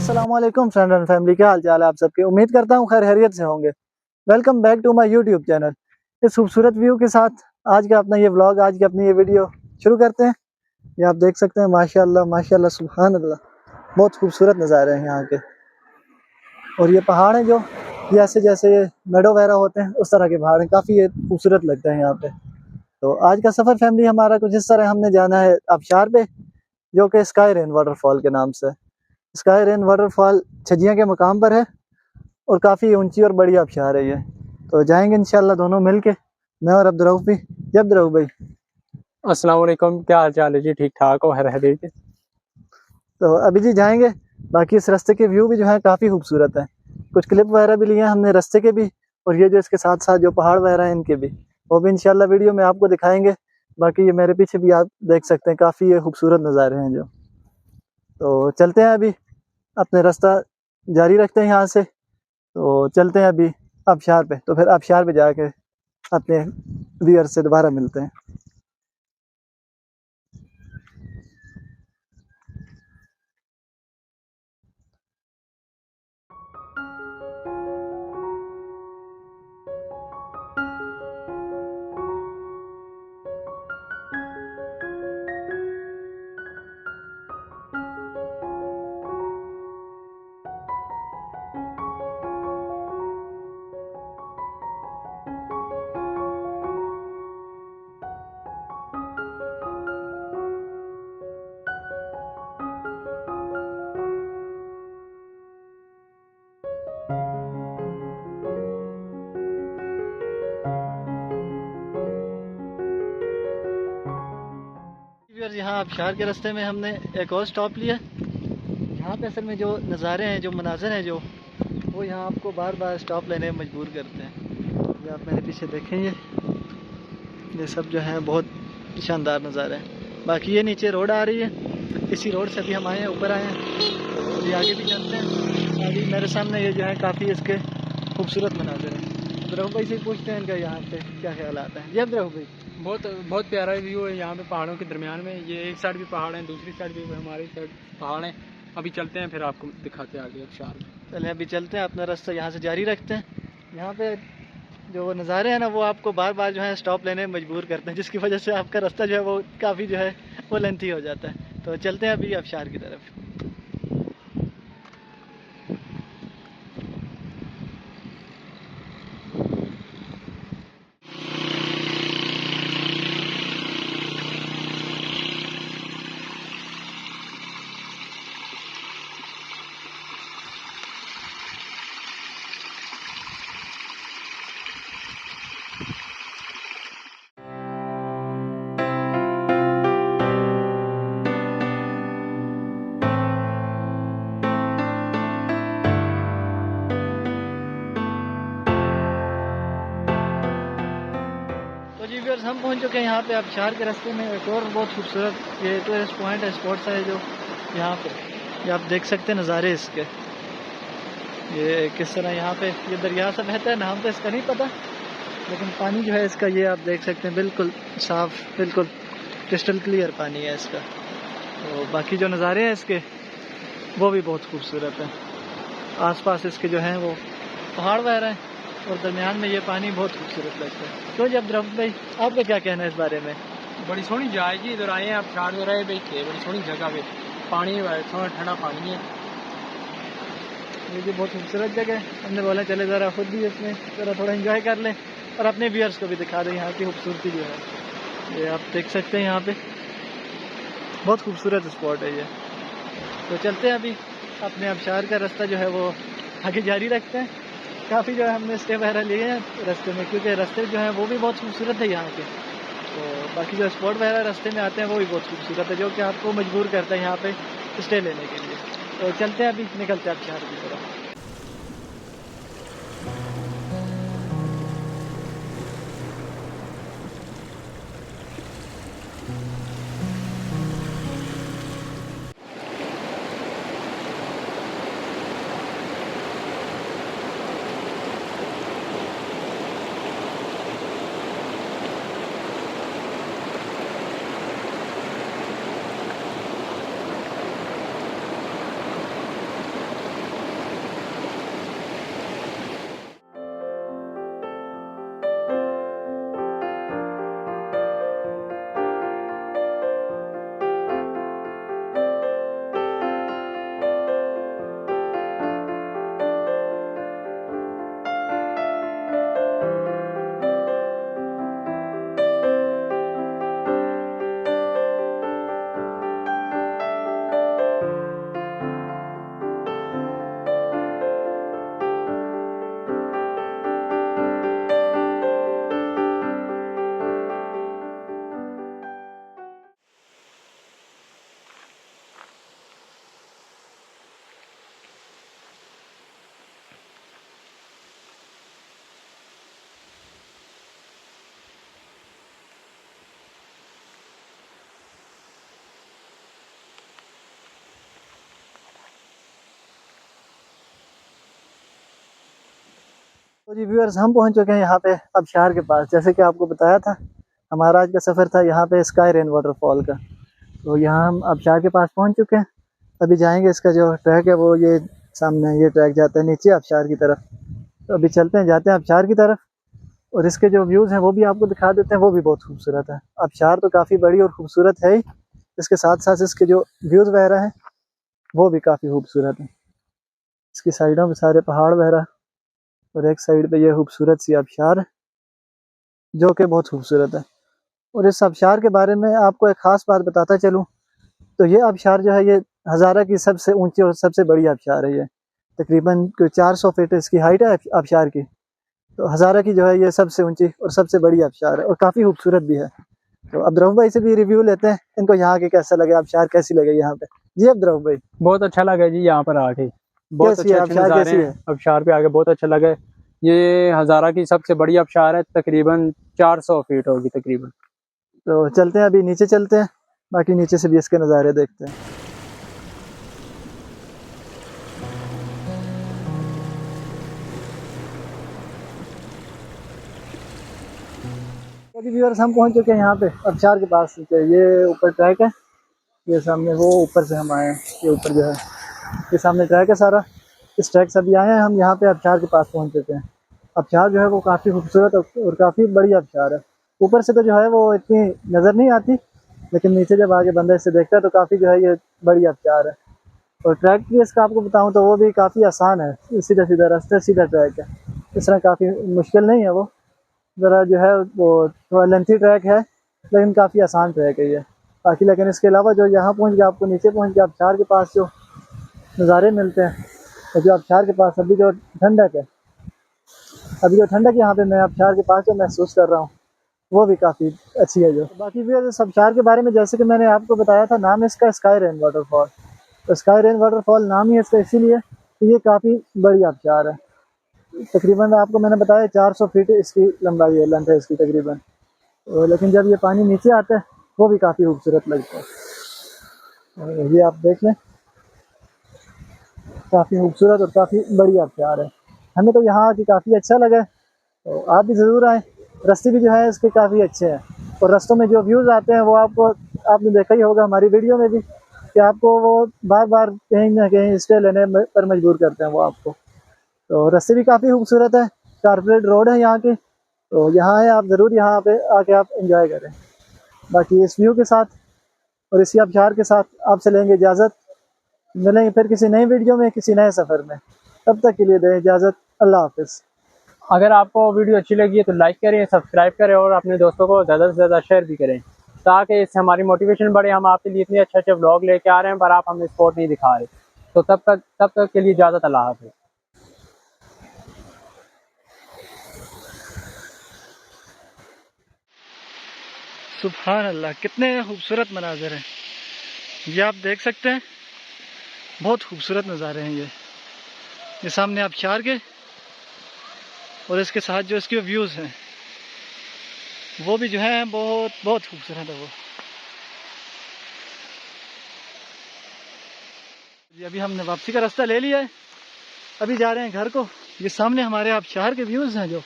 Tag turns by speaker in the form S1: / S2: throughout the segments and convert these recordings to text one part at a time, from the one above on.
S1: अस्सलाम वालेकुम friend and family, क्या हाल चाल है आप सबके। उम्मीद करता हूँ खैर खैरियत से होंगे। Welcome back to my YouTube channel. इस खूबसूरत व्यू के साथ आज का अपना ये व्लॉग, आज की अपनी ये वीडियो शुरू करते हैं। ये आप देख सकते हैं, माशाल्लाह माशाल्लाह सुभान अल्लाह, बहुत खूबसूरत नज़ारे हैं यहाँ के। और ये पहाड़ हैं जो जैसे जैसे ये मेडो वगैरह होते हैं उस तरह के पहाड़ हैं, काफ़ी ये खूबसूरत लगते हैं यहाँ पे। तो आज का सफ़र फैमिली हमारा कुछ इस तरह, हमने जाना है आबशार पे, जो कि स्काई रेन वाटरफॉल के नाम से। स्काई रेन वाटरफॉल छजिया के मकाम पर है और काफ़ी ऊंची और बड़ी आबशार है ये। तो जाएंगे इंशाल्लाह दोनों मिल के, मैं और अब्दुर्रऊफ भी। जब अब्दुर्रऊफ भाई,
S2: अस्सलाम वालेकुम, क्या हाल चाल है जी? ठीक ठाक हो? हर हर
S1: तो अभी जी जाएंगे। बाकी इस रास्ते के व्यू भी जो है काफ़ी खूबसूरत है। कुछ क्लिप वगैरह भी लिए हैं हमने रास्ते के भी, और ये जो इसके साथ साथ जो पहाड़ वगैरह हैं इनके भी, वो भी इंशाल्लाह वीडियो में आपको दिखाएंगे। बाकी ये मेरे पीछे भी आप देख सकते हैं, काफ़ी ये खूबसूरत नज़ारे हैं जो। तो चलते हैं अभी, अपने रास्ता जारी रखते हैं यहाँ से। तो चलते हैं अभी आबशार पे, तो फिर आबशार पे जाके अपने व्यूअर से दोबारा मिलते हैं। यहाँ आबशार के रास्ते में हमने एक और स्टॉप लिया। यहाँ पे असल में जो नज़ारे हैं, जो मनाज़र हैं, जो वो यहाँ आपको बार बार स्टॉप लेने में मजबूर करते हैं। ये आप मेरे पीछे देखें, ये सब जो है बहुत शानदार नज़ारे हैं। बाकी ये नीचे रोड आ रही है, इसी रोड से अभी हम आए हैं, ऊपर आए हैं। तो अभी आगे भी चलते हैं। अभी मेरे सामने ये जो है काफ़ी इसके खूबसूरत मनाज़र हैं। अब्दुर्रऊफ भाई से पूछते हैं इनका यहाँ से क्या ख्याल आता है। जी अब्दुर्रऊफ भाई,
S2: बहुत बहुत प्यारा व्यू है यहाँ पे पहाड़ों के दरमियान में। ये एक साइड भी पहाड़ हैं, दूसरी साइड भी हमारी साइड पहाड़ हैं। अभी चलते हैं, फिर आपको दिखाते हैं आगे आबशार में।
S1: चलें अभी चलते हैं, अपना रास्ता यहाँ से जारी रखते हैं। यहाँ पे जो नज़ारे हैं ना, वो आपको बार बार जो है स्टॉप लेने में मजबूर करते हैं, जिसकी वजह से आपका रास्ता जो है वो काफ़ी जो है वो लेंथी हो जाता है। तो चलते हैं अभी आबशार की तरफ। तो जी व्यूअर्स, हम पहुंच चुके हैं यहाँ पे आबशार के रास्ते में एक और बहुत खूबसूरत ये टूरिस्ट पॉइंट है, स्पॉट्स है जो यहाँ पे। ये आप देख सकते हैं नज़ारे इसके, ये किस तरह यहाँ पे ये दरिया से बहता है। नाम तो इसका नहीं पता, लेकिन पानी जो है इसका ये आप देख सकते हैं, बिल्कुल साफ़, बिल्कुल क्रिस्टल क्लियर पानी है इसका। तो बाकी जो नज़ारे हैं इसके वो भी बहुत खूबसूरत हैं। आसपास इसके जो हैं वो पहाड़ वगैरह हैं, और दरमियान में ये पानी बहुत खूबसूरत लगता है। तो जब अब्दुर्रऊफ भाई, आपका क्या कहना है इस बारे में?
S2: बड़ी सोहनी जगह जी, इधर आए हैं आबशार में रहे बैठे, बड़ी सोहनी जगह पे पानी थोड़ा ठंडा पानी है।
S1: ये भी बहुत खूबसूरत जगह है। हमने बोला चले ज़रा खुद भी इसमें ज़रा थोड़ा एंजॉय कर लें और अपने व्यूअर्स को भी दिखा दें यहाँ की खूबसूरती जो है। ये आप देख सकते हैं, यहाँ पे बहुत खूबसूरत स्पॉट है ये। तो चलते हैं अभी, अपने आबशार का रास्ता जो है वो आगे जारी रखते हैं। काफ़ी जो है हमने स्टे वगैरह लिए हैं रास्ते में, क्योंकि रास्ते जो हैं वो भी बहुत खूबसूरत है यहाँ के। तो बाकी जो स्पॉट वगैरह रास्ते में आते हैं वो भी बहुत खूबसूरत है, जो कि आपको मजबूर करता है यहाँ पे स्टे लेने के लिए। तो चलते हैं अभी, निकलते हैं आबशार की तरफ। तो जी व्यूअर्स, हम पहुंच चुके हैं यहाँ पे आबशार के पास। जैसे कि आपको बताया था, हमारा आज का सफ़र था यहाँ पे स्काई रेन वाटरफॉल का। तो यहाँ हम आबशार के पास पहुंच चुके हैं। अभी जाएंगे, इसका जो ट्रैक है वो ये सामने ये ट्रैक जाता है नीचे आबशार की तरफ। तो अभी चलते हैं, जाते हैं आबशार की तरफ, और इसके जो व्यूज़ हैं वो भी आपको दिखा देते हैं। वो भी बहुत खूबसूरत है। आबशार तो काफ़ी बड़ी और ख़ूबसूरत है ही, इसके साथ साथ इसके जो व्यूज़ वगैरह हैं वो भी काफ़ी खूबसूरत है। इसकी साइडों में सारे पहाड़ वगैरह, और एक साइड पे ये खूबसूरत सी आबशार जो कि बहुत खूबसूरत है। और इस आबशार के बारे में आपको एक ख़ास बात बताता चलूँ, तो ये आबशार जो है ये हज़ारा की सबसे ऊंची और सबसे बड़ी आबशार है। ये तकरीबन 400 फीट इसकी हाइट है आबशार की। तो हज़ारा की जो है ये सबसे ऊंची और सबसे बड़ी आबशार है, और काफ़ी खूबसूरत भी है। तो अब्दुर्रऊफ भाई से भी रिव्यू लेते हैं, इनको यहाँ के कैसा लगे, आबशार कैसी लगे यहाँ पे। जी अब्दुर्रऊफ भाई,
S2: बहुत अच्छा लगा जी यहाँ पर आके, बहुत
S1: कैसी है
S2: अच्छे
S1: आबशार,
S2: नज़ारे
S1: कैसी
S2: हैं
S1: है?
S2: आबशार पे आके, बहुत अच्छा लगा। ये हज़ारा की सबसे बड़ी आबशार है, तकरीबन 400 फीट होगी तकरीबन।
S1: तो चलते हैं, अभी नीचे चलते हैं, बाकी नीचे से भी इसके नज़ारे देखते हैं। अभी व्यूअर्स, हम पहुंच चुके हैं यहाँ पे आबशार के पास। ये ऊपर ट्रैक है, ये सामने वो ऊपर से हम आए हैं। ये ऊपर जो है ये सामने ट्रैक है सारा, इस ट्रैक से अभी आए हैं हम। यहाँ पे आबशार के पास पहुँच चुके हैं। आबशार जो है वो काफ़ी खूबसूरत और काफ़ी बड़ी आबशार है। ऊपर से तो जो है वो इतनी नज़र नहीं आती, लेकिन नीचे जब आगे बंदा इससे देखता है तो काफ़ी जो है ये बड़ी आबशार है। और ट्रैक भी इसका आपको बताऊँ तो वो भी काफ़ी आसान है, सीधा सीधा रास्ता, सीधा ट्रैक है। इस तरह काफ़ी मुश्किल नहीं है वो, ज़रा जो है वो थोड़ा लेंथी ट्रैक है, लेकिन काफ़ी आसान ट्रैक है ये। बाकी लेकिन इसके अलावा जो यहाँ पहुँच के आपको नीचे पहुँच के आबशार के पास जो नज़ारे मिलते हैं, और जो आबशार के पास अभी जो ठंडक है, अभी जो ठंडक यहाँ पे मैं आबशार के पास जो महसूस कर रहा हूँ वो भी काफ़ी अच्छी है। जो बाकी भी इस आबशार के बारे में, जैसे कि मैंने आपको बताया था, नाम इसका स्काई रेन वाटरफॉल। तो स्काई रेन वाटरफॉल नाम ही इसका इसीलिए कि ये काफ़ी बड़ी आबशार है। तकरीबन आपको मैंने बताया 400 फीट इसकी लंबाई है, लेंथ है इसकी तकरीबन। लेकिन जब ये पानी नीचे आता है वो भी काफ़ी खूबसूरत लगता है। और ये आप देख लें, काफ़ी खूबसूरत और काफ़ी बड़ी आबशार है। हमें तो यहाँ आके काफ़ी अच्छा लगा, तो आप भी ज़रूर आएँ। रास्ते भी जो है इसके काफ़ी अच्छे हैं, और रास्तों में जो व्यूज़ आते हैं वो आपने देखा ही होगा हमारी वीडियो में भी, कि आपको वो बार बार कहीं ना कहीं स्टे लेने पर मजबूर करते हैं वो आपको। तो रास्ते भी काफ़ी खूबसूरत है, कारपोरेट रोड है यहाँ की। तो यहाँ है, आप ज़रूर यहाँ पे आके आप एंजॉय करें। बाकी इस व्यू के साथ और इसी आबशार के साथ आपसे लेंगे इजाज़त। मिलेंगे फिर किसी नई वीडियो में, किसी नए सफ़र में। तब तक के लिए दें इजाज़त। अल्लाह हाफ़िज़।
S2: अगर आपको वीडियो अच्छी लगी है तो लाइक करें, सब्सक्राइब करें, और अपने दोस्तों को ज़्यादा से ज़्यादा शेयर भी करें, ताकि इससे हमारी मोटिवेशन बढ़े। हम आपके लिए इतने अच्छे अच्छे व्लॉग लेके आ रहे हैं, पर आप हमें सपोर्ट नहीं दिखा रहे। तो तब तक के लिए इजाज़त। अल्लाह हाफ़िज़।
S1: सुभान अल्लाह, कितने खूबसूरत मनाज़र हैं ये आप देख सकते हैं। बहुत खूबसूरत नज़ारे हैं ये सामने आबशार के, और इसके साथ जो इसके व्यूज़ हैं वो भी जो है बहुत बहुत खूबसूरत है वो। जी अभी हमने वापसी का रास्ता ले लिया है, अभी जा रहे हैं घर को। ये सामने हमारे आबशार के व्यूज़ हैं जो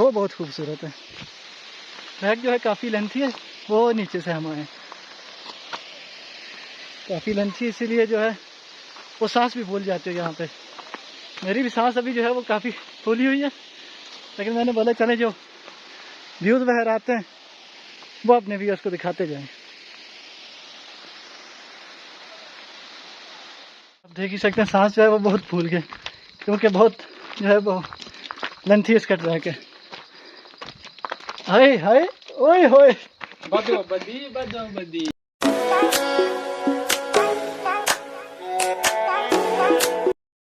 S1: वो बहुत खूबसूरत है। ट्रैक जो है काफ़ी लेंथी है, वो नीचे से हम आए, काफ़ी लेंथी, इसीलिए जो है वो सांस भी फूल जाती है यहाँ पे। मेरी भी सांस अभी जो है वो काफ़ी फूली हुई है, लेकिन मैंने बोला चले जो व्यूज़ वगैरह आते हैं वो अपने व्यूअर्स को दिखाते जाएं। आप देख ही सकते हैं सांस जो है वो बहुत फूल गए, क्योंकि बहुत जो है वो लेंथी इसका ट्रैक है। हाय हाय, ओए होए,
S2: बदो बदी बदो बदी।